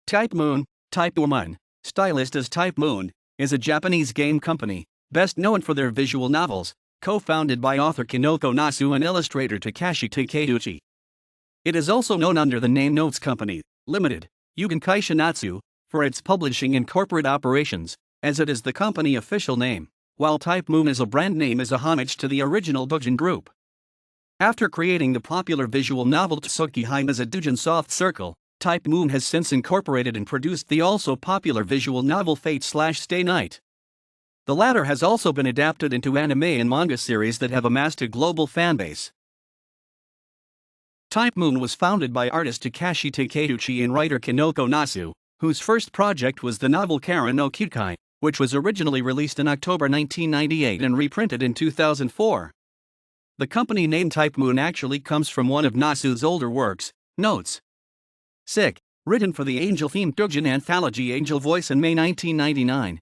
Taipu Mūn, Taipu Mūn, stylized as Taipu Mūn, is a Japanese game company, best known for their visual novels, co-founded by author Kinoko Nasu and illustrator Takashi Takeuchi. It is also known under the name Notes Company, Limited, Yūgen-kaisha Nōtsu, for its publishing and corporate operations, as it is the company official name, while Taipu Mūn as a brand name is a homage to the original doujin group. After creating the popular visual novel Tsukihime as a doujin soft circle, Taipu Mūn has since incorporated and produced the also popular visual novel Fate/Stay Night. The latter has also been adapted into anime and manga series that have amassed a global fanbase. Taipu Mūn was founded by artist Takashi Takeuchi and writer Kinoko Nasu, whose first project was the novel Kara no Kyukai, which was originally released in October 1998 and reprinted in 2004. The company name Taipu Mūn actually comes from one of Nasu's older works, Notes. Sick, written for the angel-themed doujin anthology Angel Voice in May 1999.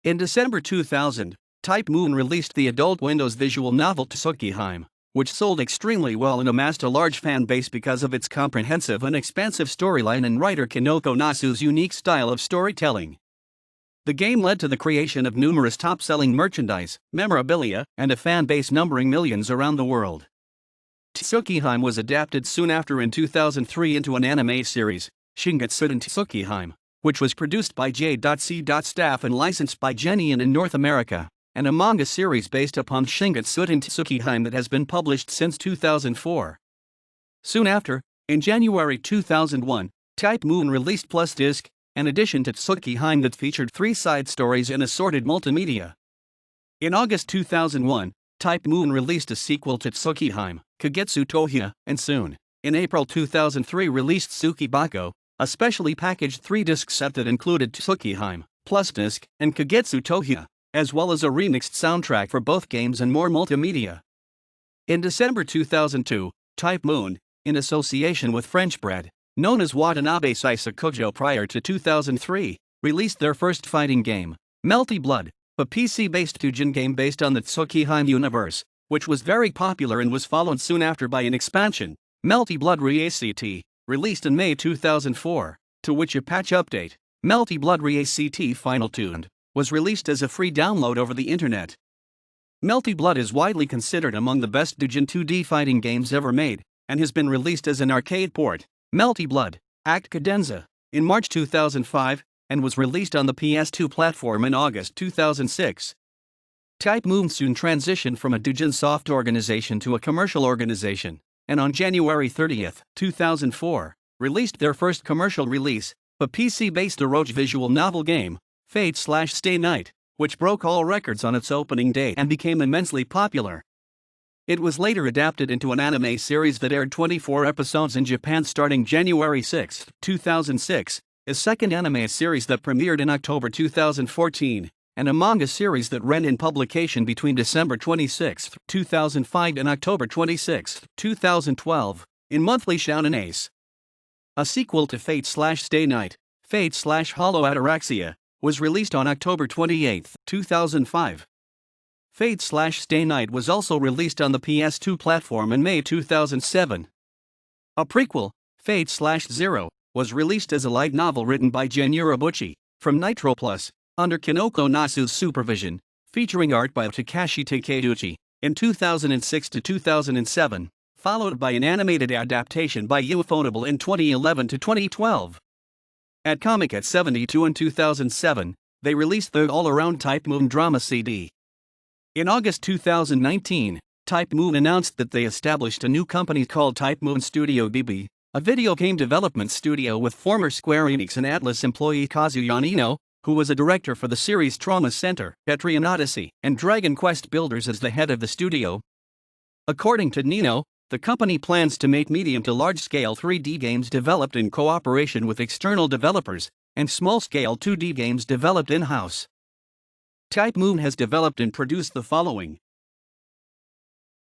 In December 2000, Taipu Mūn released the adult Windows visual novel Tsukihime, which sold extremely well and amassed a large fan base because of its comprehensive and expansive storyline and writer Kinoko Nasu's unique style of storytelling. The game led to the creation of numerous top-selling merchandise, memorabilia, and a fan base numbering millions around the world. Tsukihime was adapted soon after in 2003 into an anime series, Shingatsu Tsukihime, which was produced by J.C. Staff and licensed by Geneon in North America, and a manga series based upon Shingatsu Tsukihime that has been published since 2004. Soon after, in January 2001, Taipu Mūn released Plus Disc, an addition to Tsukihime that featured 3 side stories and assorted multimedia. In August 2001, Taipu Mūn released a sequel to Tsukihime, Kagetsu Tohya, and soon, in April 2003 released Tsukibako, a specially packaged 3-disc set that included Tsukihime, Plus Disc, and Kagetsu Tohya, as well as a remixed soundtrack for both games and more multimedia. In December 2002, Taipu Mūn, in association with French Bread, known as Watanabe Saisakujo prior to 2003, released their first fighting game, Melty Blood, a PC-based doujin game based on the Tsukihime universe, which was very popular and was followed soon after by an expansion, Melty Blood Re-ACT, released in May 2004, to which a patch update, Melty Blood Re-ACT Final Tuned, was released as a free download over the internet. Melty Blood is widely considered among the best doujin 2D fighting games ever made, and has been released as an arcade port, Melty Blood, Act Cadenza, in March 2005, and was released on the PS2 platform in August 2006. Taipu Mūn soon transitioned from a doujin soft organization to a commercial organization, and on January 30, 2004, released their first commercial release, a PC-based eroge visual novel game, Fate/Stay Night, which broke all records on its opening day and became immensely popular. It was later adapted into an anime series that aired 24 episodes in Japan starting January 6, 2006, a second anime series that premiered in October 2014, and a manga series that ran in publication between December 26, 2005 and October 26, 2012, in Monthly Shonen Ace. A sequel to Fate/Stay Night, Fate/Hollow Ataraxia, was released on October 28, 2005. Fate/Stay Night was also released on the PS2 platform in May 2007. A prequel, Fate/Zero, was released as a light novel written by Gen Urobuchi, from Nitro Plus, under Kinoko Nasu's supervision, featuring art by Takashi Takeuchi, in 2006 to 2007, followed by an animated adaptation by Ufotable in 2011 to 2012. At Comic at 72 in 2007, they released the all-around Taipu Mūn drama CD. In August 2019, Taipu Mūn announced that they established a new company called Taipu Mūn Studio BB, a video game development studio with former Square Enix and Atlus employee Kazuya Nino, who was a director for the series Trauma Center, Etrian Odyssey, and Dragon Quest Builders as the head of the studio. According to Nino, the company plans to make medium to large-scale 3D games developed in cooperation with external developers, and small-scale 2D games developed in-house. Taipu Mūn has developed and produced the following.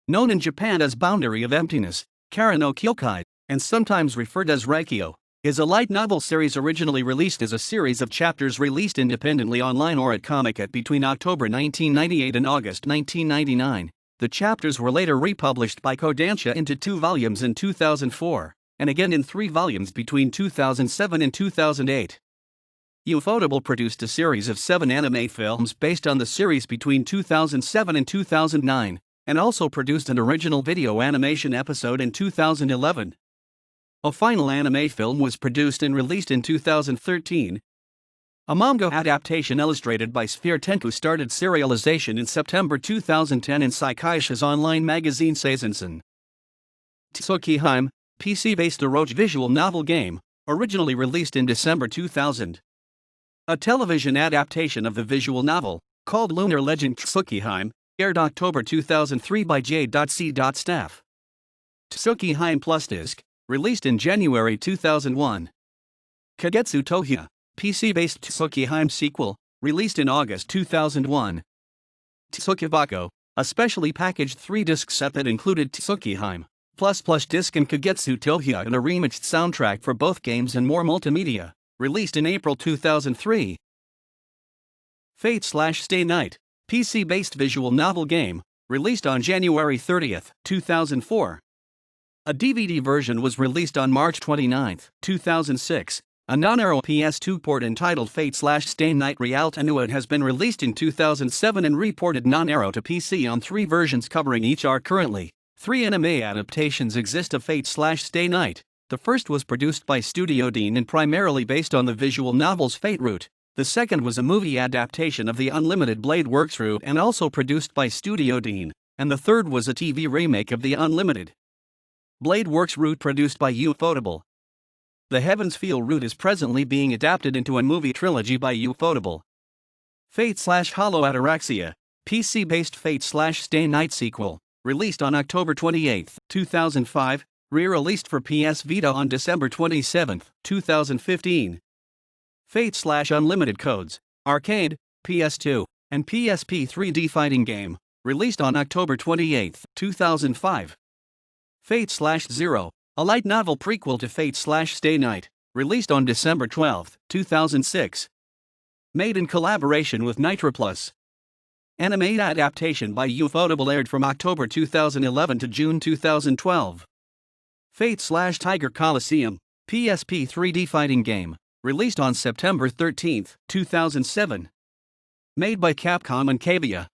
Known in Japan as Boundary of Emptiness, Kara no Kyukai, and sometimes referred as Raikyo, is a light novel series originally released as a series of chapters released independently online or at Comic-Con between October 1998 and August 1999. The chapters were later republished by Kodansha into 2 volumes in 2004. and again in 3 volumes between 2007 and 2008. Ufotable produced a series of 7 anime films based on the series between 2007 and 2009, and also produced an original video animation episode in 2011. A final anime film was produced and released in 2013. A manga adaptation illustrated by Sphere Tenku started serialization in September 2010 in Saikaisha's online magazine Seizensen. Tsukihime, PC-based eroge visual novel game, originally released in December 2000. A television adaptation of the visual novel, called Lunar Legend Tsukihime, aired October 2003 by J.C. Tsukihime Plus Disc, released in January 2001. Kagetsu Tohya, PC-based Tsukihime sequel, released in August 2001. Tsukibako, a specially packaged 3-disc set that included Tsukihime Plus Disc and Kagetsu Tohya and a remixed soundtrack for both games and more multimedia, released in April 2003. Fate/Stay Night, PC-based visual novel game, released on January 30, 2004. A DVD version was released on March 29, 2006. A non-Aero PS2 port entitled Fate/Stay Night Realt Anuit has been released in 2007 and reported non-Aero to PC on 3 versions covering each arc currently. 3 anime adaptations exist of Fate/Stay Night. The first was produced by Studio Dean and primarily based on the visual novel's Fate route. The second was a movie adaptation of the Unlimited Blade Works route and also produced by Studio Dean. And the third was a TV remake of the Unlimited Blade Works route produced by Ufotable. The Heaven's Feel route is presently being adapted into a movie trilogy by Ufotable. Fate/Hollow Ataraxia, PC-based Fate/Stay Night sequel, released on October 28, 2005, re-released for PS Vita on December 27, 2015. Fate/Unlimited Codes, arcade, PS2, and PSP 3D fighting game, released on October 28, 2005. Fate/Zero, a light novel prequel to Fate/Stay Night, released on December 12, 2006. Made in collaboration with Nitroplus. Anime adaptation by Ufotable aired from October 2011 to June 2012. Fate/Tiger Coliseum, PSP 3D fighting game, released on September 13, 2007. Made by Capcom and Cavia.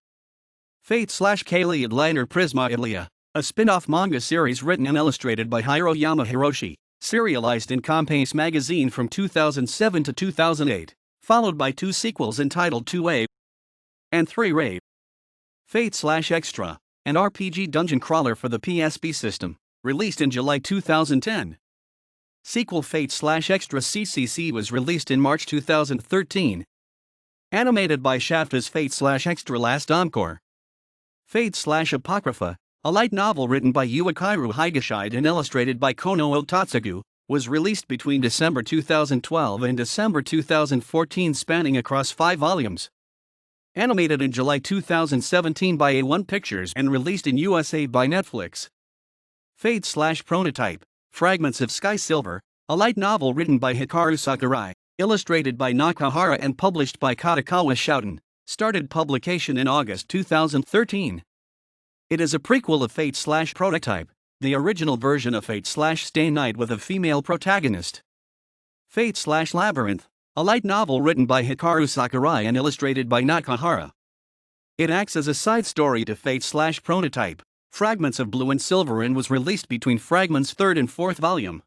Fate/Kaleid Liner Prisma Ilia, a spin-off manga series written and illustrated by Hiroyama Hiroshi, serialized in Compass magazine from 2007 to 2008, followed by 2 sequels entitled 2A and 3 Fate/Extra, an RPG dungeon crawler for the PSP system, released in July 2010. Sequel Fate/Extra CCC was released in March 2013. Animated by Shafta's Fate/Extra Last Encore. Fate/Apocrypha, a light novel written by Yuichiro Higashide and illustrated by Kono Otatsugu, was released between December 2012 and December 2014, spanning across 5 volumes. Animated in July 2017 by A1 Pictures and released in USA by Netflix. Fate/Prototype, Fragments of Sky Silver, a light novel written by Hikaru Sakurai, illustrated by Nakahara and published by Katakawa Shouten, started publication in August 2013. It is a prequel of Fate/Prototype, the original version of Fate/Stay Night with a female protagonist. Fate/Labyrinth, a light novel written by Hikaru Sakurai and illustrated by Nakahara. It acts as a side story to Fate/Prototype, Fragments of Blue and Silver, and was released between Fragments' 3rd and 4th volume.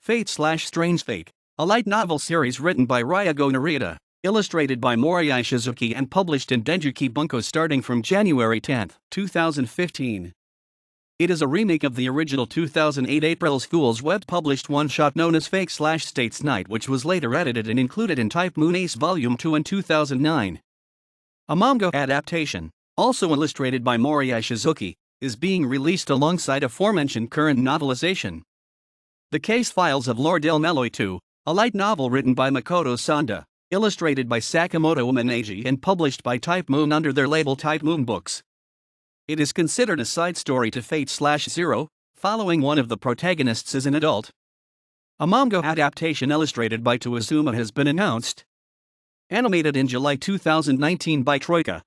Fate/Strange Fate, a light novel series written by Ryago Narita, illustrated by Moriai Shizuki and published in Denjuki Bunko starting from January 10, 2015. It is a remake of the original 2008 April Fool's web-published one-shot known as Fake/States Night, which was later edited and included in Taipu Mūn Ace Volume 2 in 2009. A manga adaptation, also illustrated by Moriai Shizuki, is being released alongside aforementioned current novelization. The Case Files of Lord Il Melloi 2, a light novel written by Makoto Sanda, illustrated by Sakamoto Umeneji and published by Taipu Mūn under their label Taipu Mūn Books. It is considered a side story to Fate/Zero, following one of the protagonists as an adult. A manga adaptation illustrated by Toazuma has been announced. Animated in July 2019 by Troika.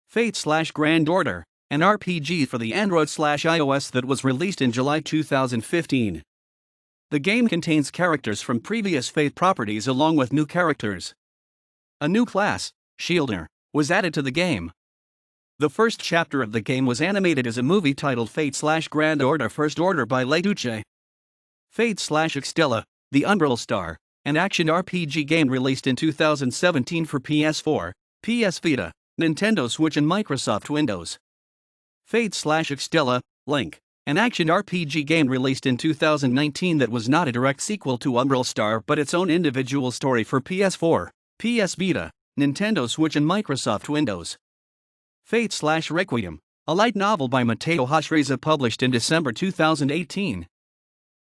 Fate/Grand Order, an RPG for the Android/iOS that was released in July 2015. The game contains characters from previous Fate properties along with new characters. A new class, Shielder, was added to the game. The first chapter of the game was animated as a movie titled Fate/Grand Order First Order by Leduce. Fate/Extella, the Umbrella Star, an action RPG game released in 2017 for PS4, PS Vita, Nintendo Switch and Microsoft Windows. Fate/Extella, Link, an action RPG game released in 2019 that was not a direct sequel to Umbrella Star but its own individual story for PS4, PS Vita, Nintendo Switch and Microsoft Windows. Fate/Requiem, a light novel by Mateo Hashireza published in December 2018.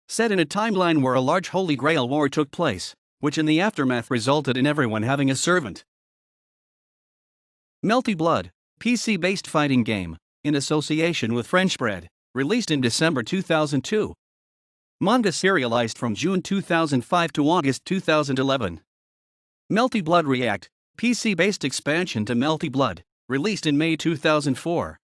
Set in a timeline where a large Holy Grail war took place, which in the aftermath resulted in everyone having a servant. Melty Blood, PC-based fighting game, in association with French Bread, released in December 2002. Manga serialized from June 2005 to August 2011. Melty Blood React, PC-based expansion to Melty Blood, released in May 2004.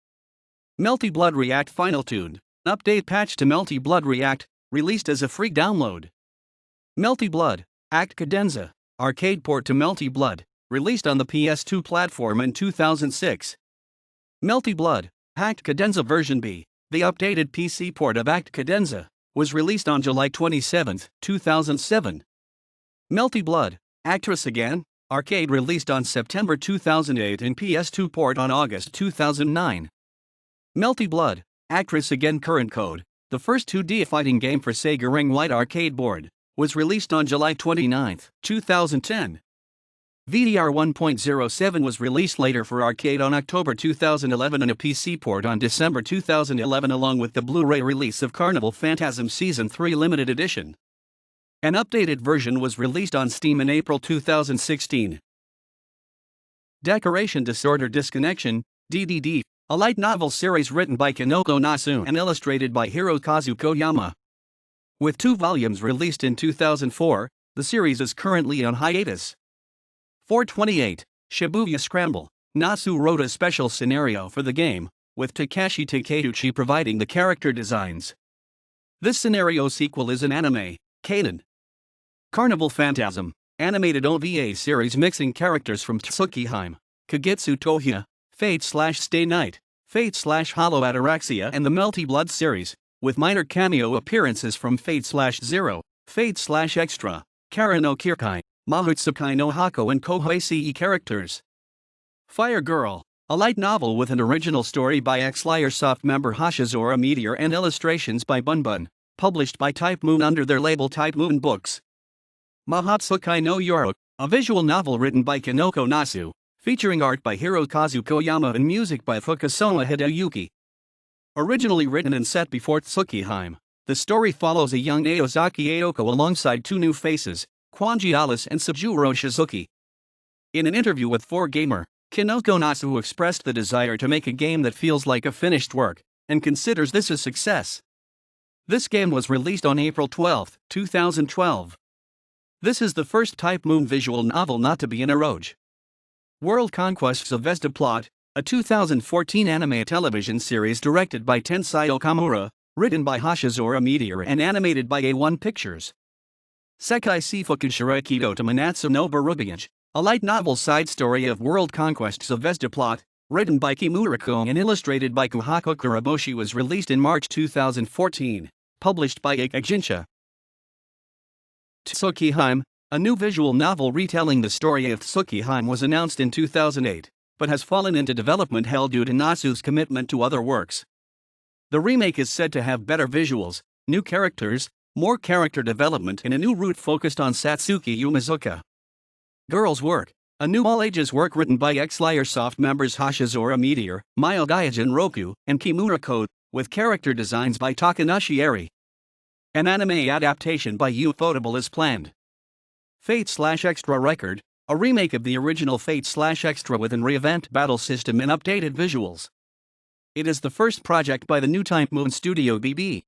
Melty Blood React Final Tune, update patch to Melty Blood React, released as a free download. Melty Blood, Act Cadenza, arcade port to Melty Blood, released on the PS2 platform in 2006. Melty Blood, Act Cadenza version B, the updated PC port of Act Cadenza, was released on July 27, 2007. Melty Blood, Actress Again, arcade released on September 2008 and PS2 port on August 2009. Melty Blood, Actress Again Current Code, the first 2D fighting game for Sega Ring Light arcade board, was released on July 29, 2010. VDR 1.07 was released later for arcade on October 2011 and a PC port on December 2011 along with the Blu-ray release of Carnival Phantasm Season 3 Limited Edition. An updated version was released on Steam in April 2016. Decoration Disorder Disconnection, DDD, a light novel series written by Kinoko Nasu and illustrated by Hirokazu Koyama. With 2 volumes released in 2004, the series is currently on hiatus. 428, Shibuya Scramble, Nasu wrote a special scenario for the game, with Takashi Takeuchi providing the character designs. This scenario sequel is an anime, Kaden. Carnival Phantasm, animated OVA series mixing characters from Tsukihime, Kagetsu Tohya, Fate/Stay Night, Fate/Hollow Ataraxia and the Melty Blood series, with minor cameo appearances from Fate/Zero, Fate/Extra, Kara no Kirkai, Mahutsukai no Hako and Kohei CE characters. Fire Girl, a light novel with an original story by ex-Lyresoft member Hashizora Meteor and illustrations by Bunbun, published by Taipu Mūn under their label Taipu Mūn Books. Mahotsukai no Yoro, a visual novel written by Kinoko Nasu, featuring art by Hirokazu Koyama and music by Fukasawa Hideyuki. Originally written and set before Tsukihime, the story follows a young Aozaki Ayoko alongside 2 new faces, Kwanji Alice and Tsujuro Shizuki. In an interview with 4Gamer, Kinoko Nasu expressed the desire to make a game that feels like a finished work, and considers this a success. This game was released on April 12, 2012. This is the first Taipu Mūn visual novel not to be in Eroge. World Conquests of Vesta Plot, a 2014 anime television series directed by Tensai Okamura, written by Hashizora Meteor and animated by A1 Pictures. Sekai Seifuku Shiraikido to Manatsu no Barubiage, a light novel side story of World Conquests of Vesta Plot, written by Kimurako and illustrated by Kuhako Kuraboshi was released in March 2014, published by Eikijinsha. Tsukihime, a new visual novel retelling the story of Tsukihime was announced in 2008, but has fallen into development hell due to Nasu's commitment to other works. The remake is said to have better visuals, new characters, more character development and a new route focused on Satsuki Yumizuka. Girls' Work, a new all-ages work written by ex-Lyresoft members Hashizora Meteor, Mio Gaijin Roku, and Kimura Code, with character designs by Takanashi Eri. An anime adaptation by Ufotable is planned. Fate/Extra Record, a remake of the original Fate/Extra with an revamped battle system and updated visuals. It is the first project by the new Taipu Mūn Studio BB.